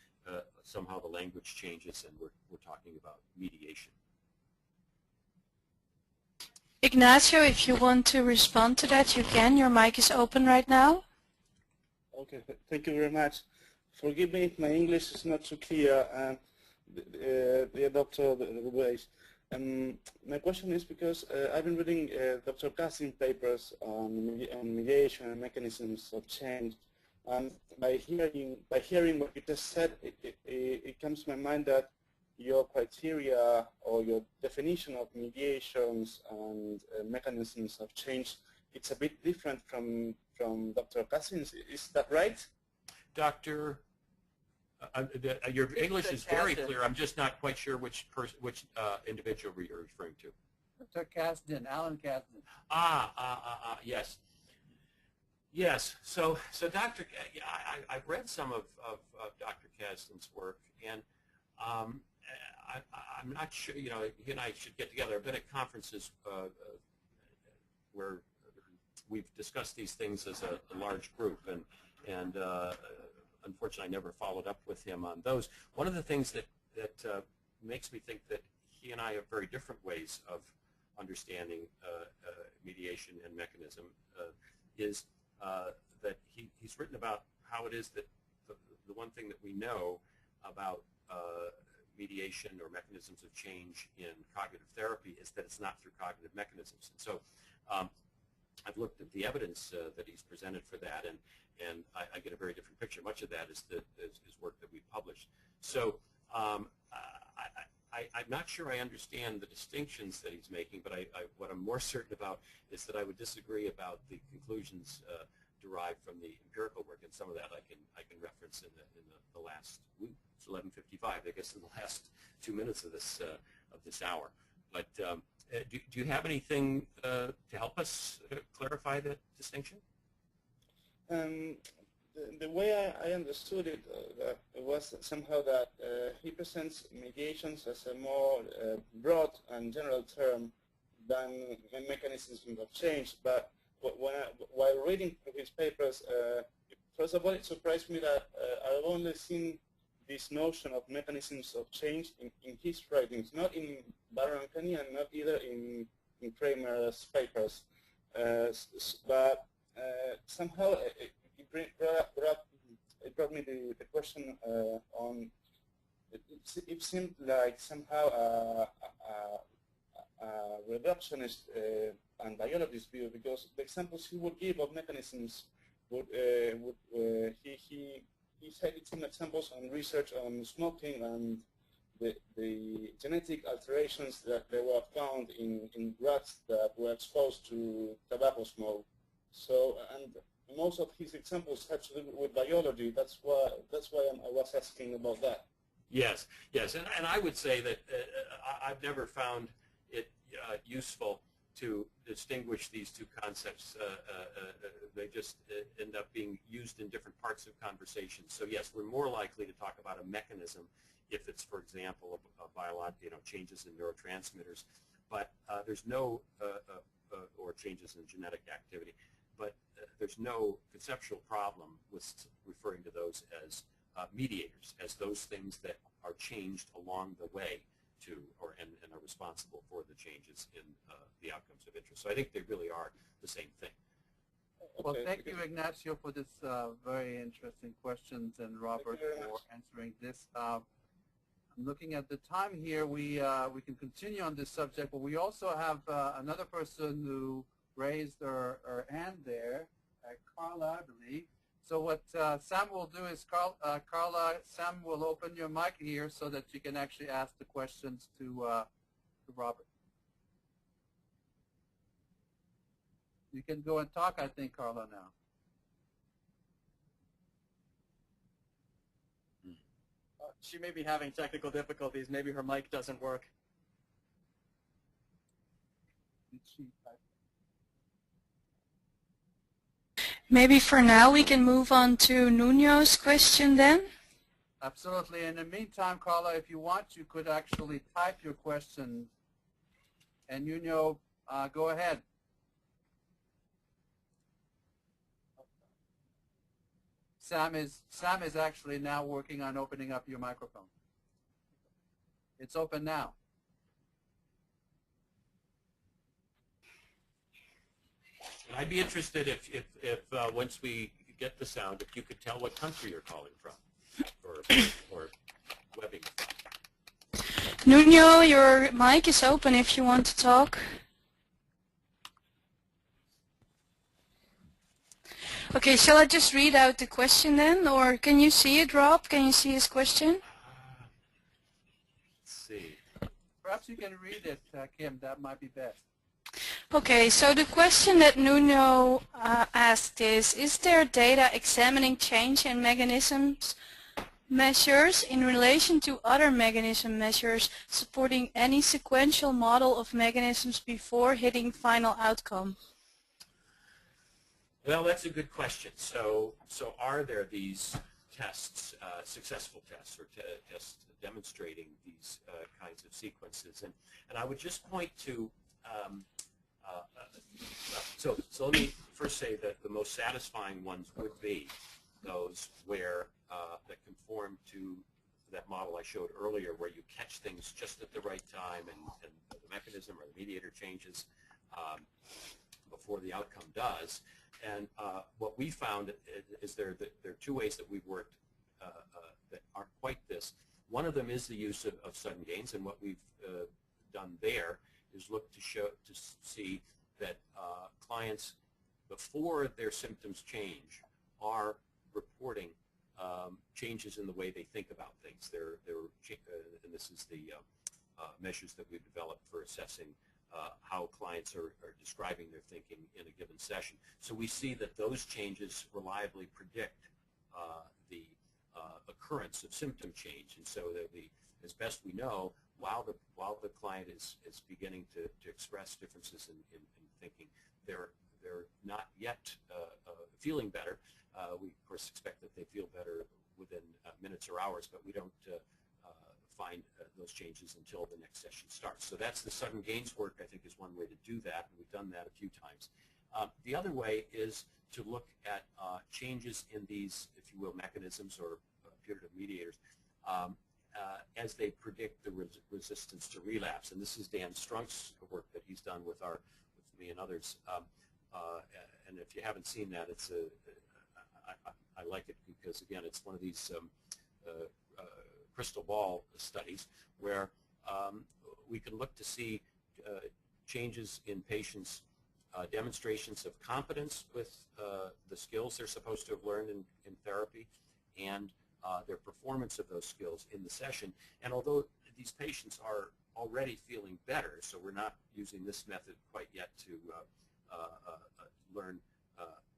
somehow the language changes, and we're talking about mediation. Ignacio, if you want to respond to that, you can. Your mic is open right now. Okay, thank you very much. Forgive me if my English is not too clear, dear Dr. DeRubeis. My question is because I've been reading Dr. Kassin's papers on mediation and mechanisms of change, and by hearing what you just said, it comes to my mind that your criteria or your definition of mediations and mechanisms of change, it's a bit different from Dr. Kassin's. Is that right? Dr. Your English is very clear. I'm just not quite sure which individual you're referring to. Dr. Kasdan, Alan Kasdan. Yes. Yes. So Dr. I've read some of Dr. Kasdan's work, and I'm not sure. You know, he and I should get together. I've been at conferences where we've discussed these things as a large group, and unfortunately, I never followed up with him on those. One of the things that makes me think that he and I have very different ways of understanding mediation and mechanism is that he's written about how it is that the one thing that we know about mediation or mechanisms of change in cognitive therapy is that it's not through cognitive mechanisms. And so I've looked at the evidence that he's presented for that, and I get a very different picture. Much of that is work that we published. So I'm not sure I understand the distinctions that he's making, but what I'm more certain about is that I would disagree about the conclusions derived from the empirical work, and some of that I can reference in the last. It's 11:55, I guess, in the last 2 minutes of this hour. But do you have anything to help us clarify the distinction? The way I understood it, it was somehow that he presents mediations as a more broad and general term than mechanisms of change. But while reading his papers, first of all, it surprised me that I've only seen this notion of mechanisms of change in his writings, not in Baron and Kenny, and not either in Kramer's papers. But somehow it brought me the question on. It seemed like somehow a reductionist and biologist view, because the examples he would give of mechanisms he cited some examples on research on smoking and the genetic alterations that they were found in rats that were exposed to tobacco smoke. So, and most of his examples had to do with biology. That's why I was asking about that. Yes, yes, and I would say that I've never found it useful to distinguish these two concepts. They just end up being used in different parts of conversations. So yes, we're more likely to talk about a mechanism if it's, for example, changes in neurotransmitters. But there's no, or changes in genetic activity. But there's no conceptual problem with referring to those as mediators, as those things that are changed along the way to, and are responsible for the changes in the outcomes of interest. So I think they really are the same thing. Well, thank you, Ignacio, for this very interesting questions, and Robert for answering this. I'm looking at the time here. We can continue on this subject, but we also have another person who raised her hand there, Carla, I believe. So what Sam will do is, Carla, Sam will open your mic here so that you can actually ask the questions to Robert. You can go and talk, I think, Carla, now. She may be having technical difficulties. Maybe her mic doesn't work. Did she type? Maybe for now we can move on to Nuno's question then. Absolutely. In the meantime, Carla, if you want, you could actually type your question. And Nuno, go ahead. Sam is actually now working on opening up your microphone. It's open now. And I'd be interested if once we get the sound, if you could tell what country you're calling from, or webbing from. Nuno, your mic is open if you want to talk. Okay, shall I just read out the question then, or can you see it, Rob? Can you see his question? Let's see. Perhaps you can read it, Kim. That might be best. Okay, so the question that Nuno asked is there data examining change in mechanisms measures in relation to other mechanism measures supporting any sequential model of mechanisms before hitting final outcome? Well, that's a good question. So are there these tests, successful tests, or tests demonstrating these kinds of sequences? And I would just point to so let me first say that the most satisfying ones would be those where that conform to that model I showed earlier, where you catch things just at the right time and the mechanism or the mediator changes before the outcome does. And what we found is there are two ways that we've worked that aren't quite this. One of them is the use of sudden gains, and what we've done there is look to see that clients, before their symptoms change, are reporting changes in the way they think about things. And this is the measures that we've developed for assessing how clients are describing their thinking in a given session. So we see that those changes reliably predict the occurrence of symptom change, and so that as best we know, while the client is beginning to express differences in thinking, they're not yet feeling better. We of course expect that they feel better within minutes or hours, but we don't find those changes until the next session starts. So that's the sudden gains work, I think, is one way to do that, and we've done that a few times. The other way is to look at changes in these, if you will, mechanisms or putative mediators as they predict the resistance to relapse. And this is Dan Strunk's work that he's done with me and others. And if you haven't seen that, I like it because, again, it's one of these crystal ball studies where we can look to see changes in patients' demonstrations of competence with the skills they're supposed to have learned in therapy, and their performance of those skills in the session. And although these patients are already feeling better, so we're not using this method quite yet to learn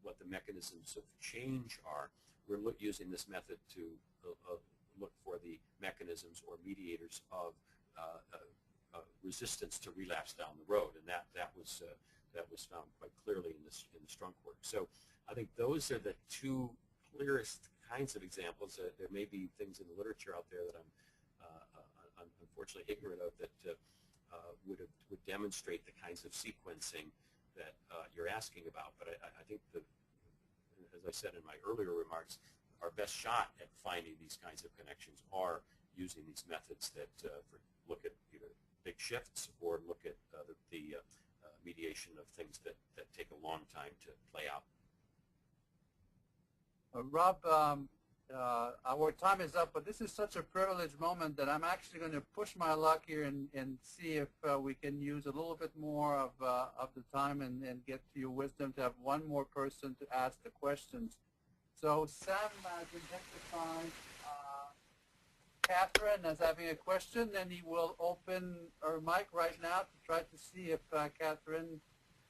what the mechanisms of change are, we're using this method to look for the mechanisms or mediators of resistance to relapse down the road, and that was found quite clearly in the Strunk work. So I think those are the two clearest kinds of examples. There may be things in the literature out there that I'm unfortunately ignorant of that would demonstrate the kinds of sequencing that you're asking about. But I think that, as I said in my earlier remarks, our best shot at finding these kinds of connections are using these methods that look at either big shifts or look at the mediation of things that take a long time to play out. Rob, our time is up, but this is such a privileged moment that I'm actually going to push my luck here and see if we can use a little bit more of the time and get to your wisdom to have one more person to ask the questions. So Sam identified Catherine as having a question, and he will open her mic right now to try to see if Catherine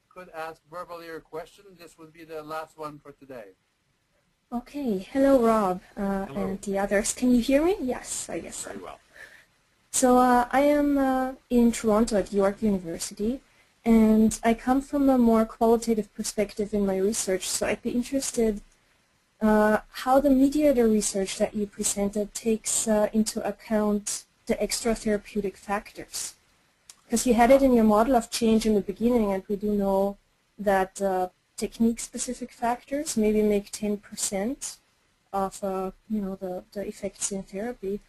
could ask verbally her question. This would be the last one for today. Okay. Hello, Rob, Hello. and the others. Can you hear me? Yes, I guess so. Very well. So I am in Toronto at York University, and I come from a more qualitative perspective in my research, so I'd be interested how the mediator research that you presented takes into account the extra therapeutic factors. Because you had it in your model of change in the beginning, and we do know that technique-specific factors maybe make 10% of the effects in therapy.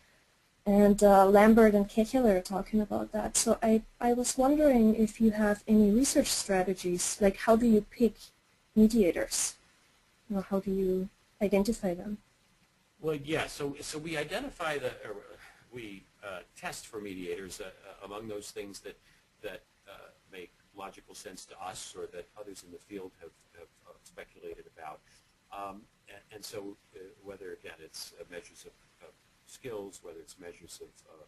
And Lambert and Kechler are talking about that. So I was wondering if you have any research strategies, like how do you pick mediators? How do you identify them? Well, yeah. So we identify we test for mediators among those things that make logical sense to us or that others in the field have speculated about. And so whether again it's measures of skills, whether it's measures of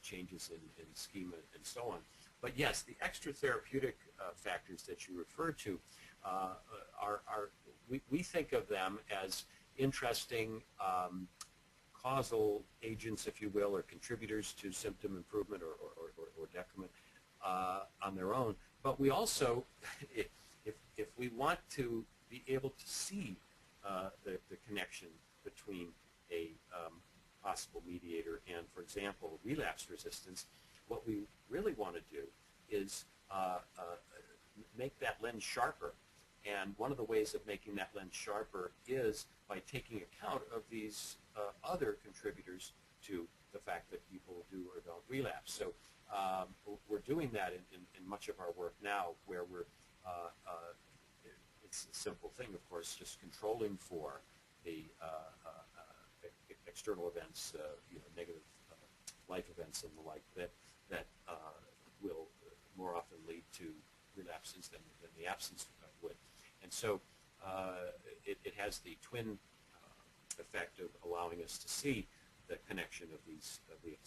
changes in schema and so on. But yes, the extra therapeutic factors that you refer to we think of them as interesting causal agents, if you will, or contributors to symptom improvement or decrement on their own. But we also, if we want to be able to see the connection between a possible mediator and, for example, relapse resistance, what we really want to do is make that lens sharper. And one of the ways of making that lens sharper is by taking account of these other contributors to the fact that people do or don't relapse. So we're doing that in much of our work now, where we're it's a simple thing, of course, just controlling for the external events, negative life events and the like that will more often lead to relapses than the absence would. And so it has the twin effect of allowing us to see the connection of these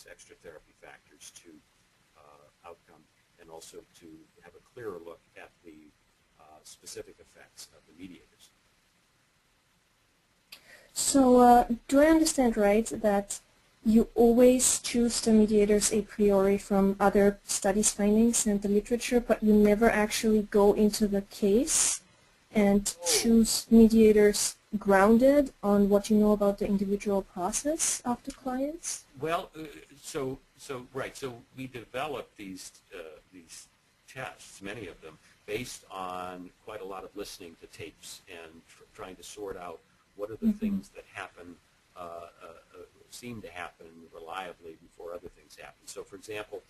extra therapy factors to outcome, and also to have a clearer look at the specific effects of the mediators. So do I understand right that you always choose the mediators a priori from other studies findings and the literature, but you never actually go into the case and choose mediators grounded on what you know about the individual process of the clients? Well, so we developed these tests, many of them, based on quite a lot of listening to tapes and trying to sort out what are the things that happen, seem to happen reliably before other things happen. So, for example,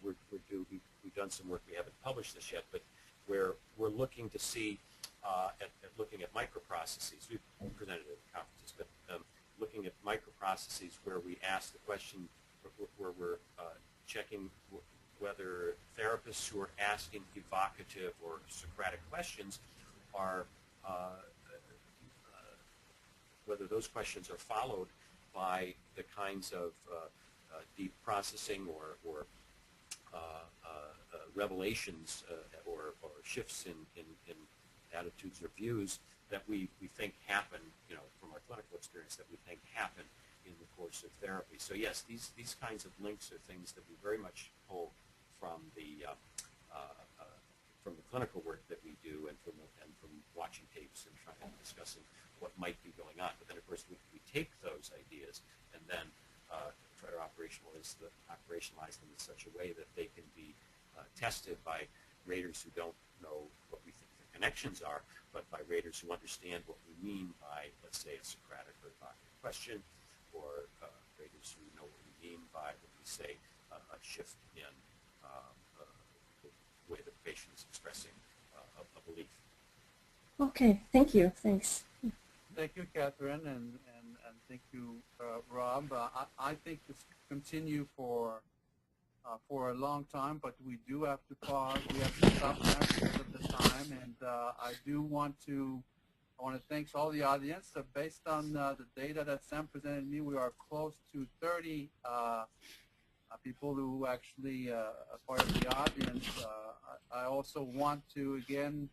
we've done some work, we haven't published this yet, but where we're looking to see, looking at microprocesses. We've presented it at conferences, but looking at microprocesses where we ask the question, where we're checking whether therapists who are asking evocative or Socratic questions are, whether those questions are followed by the kinds of deep processing or revelations or shifts in attitudes or views that we think happen, from our clinical experience, that we think happen in the course of therapy. So yes, these kinds of links are things that we very much pull from the clinical work that we do and from watching tapes and trying and discussing what might be going on. But then, of course, we take those ideas and then try to operationalize them in such a way that they can be tested by raters who don't know what we think the connections are, but by raters who understand what we mean by, let's say, a Socratic or evocative question, or raters who know what we mean by, what we say, a shift in the way the patient is expressing a belief. Okay, thank you. Thanks. Thank you, Catherine, and thank you, Rob. I think this could continue for a long time, but we do have to pause. We have to stop now because of the time, and I do want to I want to thank all the audience. Based on the data that Sam presented me, we are close to 30 people who actually are part of the audience. I also want to again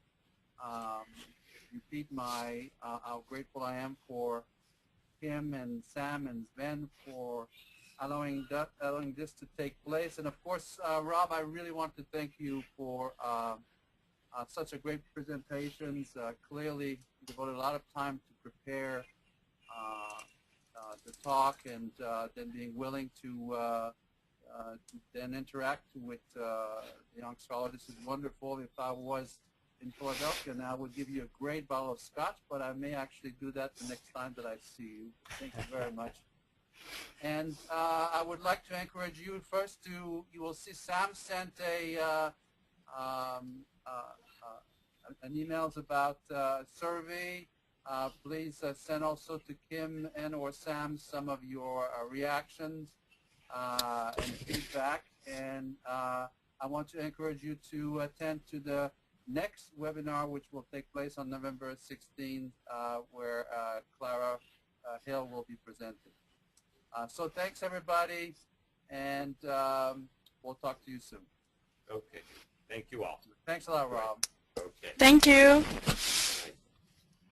repeat how grateful I am for Kim and Sam and Sven for allowing this to take place. And of course, Rob, I really want to thank you for such a great presentations. Clearly, you devoted a lot of time to prepare the talk, and then being willing to then interact with the young scholar. This is wonderful. If I was in Philadelphia now, I would give you a great bottle of scotch, but I may actually do that the next time that I see you. Thank you very much. And I would like to encourage you first to, you will see Sam sent an emails about survey. Please send also to Kim and or Sam some of your reactions and feedback. And I want to encourage you to attend to the next webinar, which will take place on November 16th, where Clara Hill will be presenting. So thanks, everybody, and we'll talk to you soon. Okay. Thank you all. Thanks a lot, Rob. Okay. Thank you.